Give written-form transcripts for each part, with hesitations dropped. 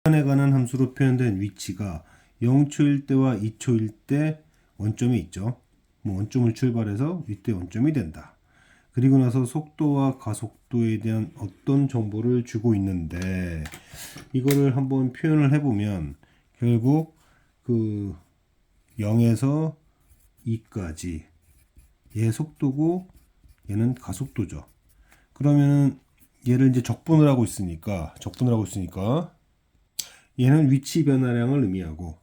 시간에 관한 함수로 표현된 위치가 0초일 때와 2초일 때 원점이 있죠. 원점을 출발해서 이때 원점이 된다. 그리고 나서 속도와 가속도에 대한 어떤 정보를 주고 있는데 이거를 한번 표현을 해보면 결국 그 0에서 2까지 얘 속도고 얘는 가속도죠. 그러면은 얘를 이제 적분을 하고 있으니까 얘는 위치 변화량을 의미하고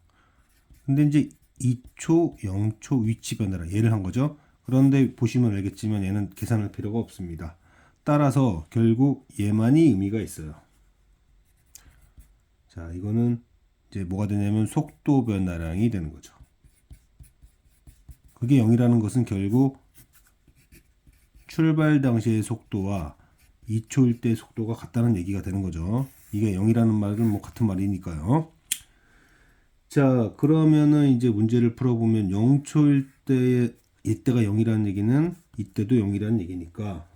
근데 이제 2초, 0초 위치 변화량 얘를 한 거죠. 그런데 보시면 알겠지만 얘는 계산할 필요가 없습니다. 따라서 결국 얘만이 의미가 있어요. 자, 이거는 이제 뭐가 되냐면 속도 변화량이 되는 거죠. 그게 0이라는 것은 결국 출발 당시의 속도와 2초일 때 속도가 같다는 얘기가 되는 거죠. 이게 0이라는 말은 뭐 같은 말이니까요. 자, 그러면은 이제 문제를 풀어보면 0초일 때 이때가 0이라는 얘기는 이때도 0이라는 얘기니까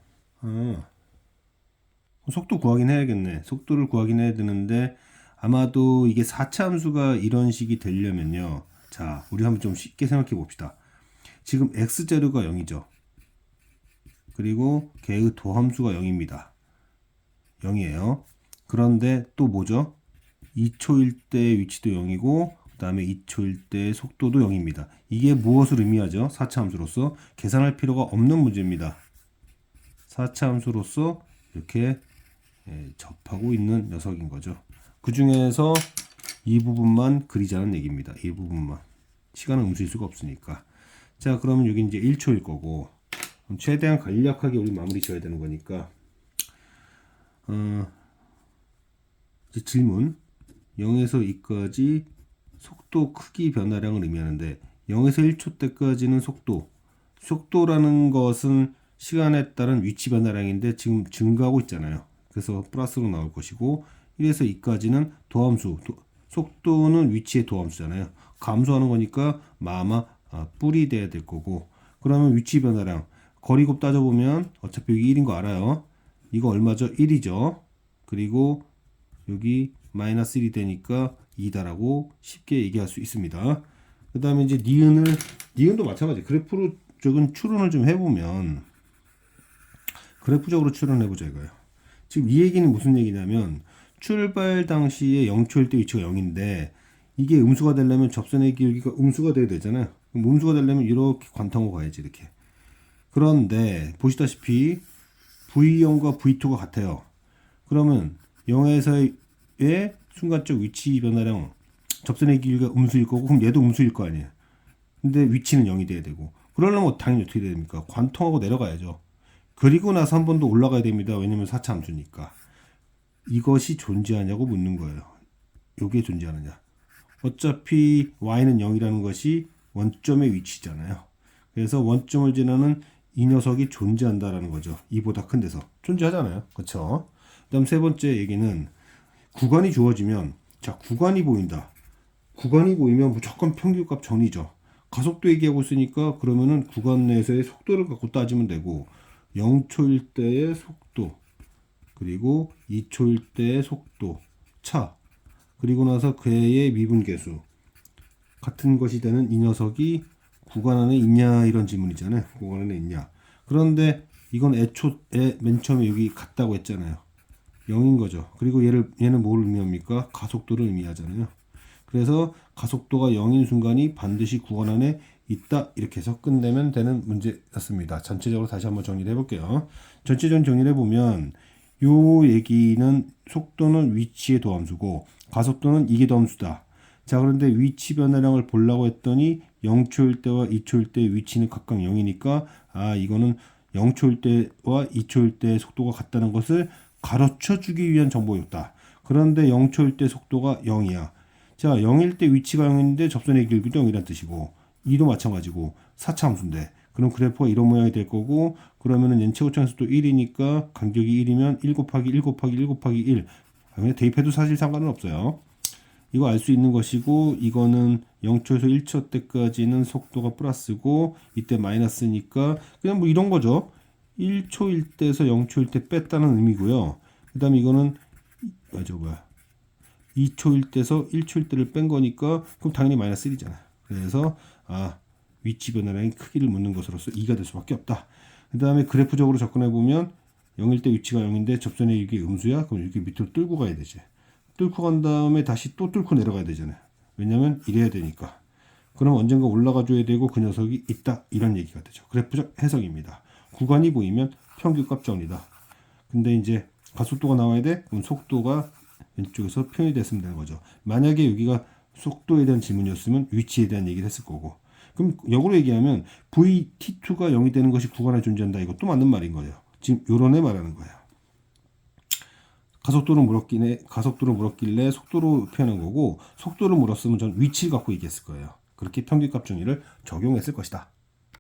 속도 구하긴 해야겠네. 속도를 구하긴 해야 되는데 아마도 이게 4차 함수가 이런 식이 되려면요. 자, 우리 한번 좀 쉽게 생각해 봅시다. 지금 x자료가 0이죠. 그리고 걔의 도함수가 0입니다. 0이에요. 그런데 또 뭐죠? 2초일 때 위치도 0이고 그 다음에 2초일 때 속도도 0입니다. 이게 무엇을 의미하죠? 4차 함수로서 계산할 필요가 없는 문제입니다. 4차 함수로서 이렇게 접하고 있는 녀석인 거죠. 그 중에서 이 부분만 그리자는 얘기입니다. 이 부분만. 시간은 음수일 수가 없으니까. 자, 그러면 여기 이제 1초일 거고 최대한 간략하게 우리 마무리 지어야 되는 거니까 이제 질문 0에서 2까지 속도 크기 변화량을 의미하는데 0에서 1초 때까지는 속도라는 것은 시간에 따른 위치 변화량인데 지금 증가하고 있잖아요. 그래서 플러스로 나올 것이고 1에서 2까지는 도함수 속도는 위치의 도함수잖아요. 감소하는 거니까 뿔이 돼야 될 거고 그러면 위치 변화량 거리곱 따져보면 어차피 여기 1인 거 알아요. 이거 얼마죠? 1이죠. 그리고 여기 마이너스 1이 되니까 2다라고 쉽게 얘기할 수 있습니다. 그 다음에 이제 니은도 마찬가지. 그래프로 적은 추론을 좀 해보면 그래프적으로 추론해보자 이거예요. 지금 이 얘기는 무슨 얘기냐면 출발 당시에 0초일 때 위치가 0인데 이게 음수가 되려면 접선의 기울기가 음수가 돼야 되잖아요. 그럼 음수가 되려면 이렇게 관통하고 가야지 이렇게. 그런데 보시다시피 V0과 V2가 같아요. 그러면 0에서의 순간적 위치 변화량 접선의 길이가 음수일 거고 그럼 얘도 음수일 거 아니에요. 근데 위치는 0이 돼야 되고 그러려면 당연히 어떻게 돼야 됩니까? 관통하고 내려가야죠. 그리고 나서 한 번 더 올라가야 됩니다. 왜냐면 4차 함수니까. 이것이 존재하냐고 묻는 거예요. 이게 존재하느냐. 어차피 y는 0이라는 것이 원점의 위치잖아요. 그래서 원점을 지나는 이 녀석이 존재한다라는 거죠. 이보다 큰 데서. 존재하잖아요. 그렇죠? 그다음 세 번째 얘기는 구간이 주어지면 자, 구간이 보인다. 구간이 보이면 무조건 평균값 전이죠. 가속도 얘기하고 있으니까 그러면은 구간 내에서의 속도를 갖고 따지면 되고 0초일 때의 속도 그리고 2초일 때의 속도 차 그리고 나서 그의 미분계수 같은 것이 되는 이 녀석이 구간 안에 있냐 이런 질문이잖아요. 구간 안에 있냐. 그런데 이건 애초에 맨 처음에 여기 같다고 했잖아요. 0인 거죠. 그리고 얘는 뭘 의미합니까? 가속도를 의미하잖아요. 그래서 가속도가 0인 순간이 반드시 구간 안에 있다. 이렇게 해서 끝내면 되는 문제였습니다. 전체적으로 다시 한번 정리를 해볼게요. 전체적으로 정리를 해보면 요 얘기는 속도는 위치의 도함수고 가속도는 이게 도함수다. 자, 그런데 위치 변화량을 보려고 했더니 0초일 때와 2초일 때 위치는 각각 0이니까 이거는 0초일 때와 2초일 때 속도가 같다는 것을 가르쳐 주기 위한 정보였다. 그런데 0초일 때 속도가 0이야. 자, 0일 때 위치가 0인데 접선의 길이도 0이란 뜻이고 2도 마찬가지고 4차 함수인데 그럼 그래프가 이런 모양이 될 거고 그러면은 n-최고차함수도 1이니까 간격이 1이면 1 곱하기 1 곱하기 1 곱하기 1 그냥 대입해도 사실 상관은 없어요. 이거 알 수 있는 것이고 이거는 0초에서 1초 때까지는 속도가 플러스고 이때 마이너스니까 그냥 뭐 이런 거죠. 1초일 때에서 0초일 때 뺐다는 의미고요. 그 다음에 이거는 2초일 때서 1초일 때를 뺀 거니까 그럼 당연히 마이너스 1이잖아요. 그래서 위치 변화량의 크기를 묻는 것으로서 2가 될 수밖에 없다. 그 다음에 그래프적으로 접근해 보면 0일 때 위치가 0인데 접선의 이게 음수야? 그럼 이렇게 밑으로 뚫고 가야 되지. 뚫고 간 다음에 다시 또 뚫고 내려가야 되잖아요. 왜냐면 이래야 되니까. 그럼 언젠가 올라가 줘야 되고 그 녀석이 있다. 이런 얘기가 되죠. 그래프적 해석입니다. 구간이 보이면 평균값 정리다. 근데 이제 가속도가 나와야 돼? 그럼 속도가 왼쪽에서 표현이 됐으면 되는 거죠. 만약에 여기가 속도에 대한 질문이었으면 위치에 대한 얘기를 했을 거고. 그럼 역으로 얘기하면 VT2가 0이 되는 것이 구간에 존재한다. 이것도 맞는 말인 거예요. 지금 요런 애 말하는 거예요. 가속도를 물었길래 속도로 표현한 거고 속도를 물었으면 전 위치를 갖고 얘기했을 거예요. 그렇게 평균값 정의를 적용했을 것이다.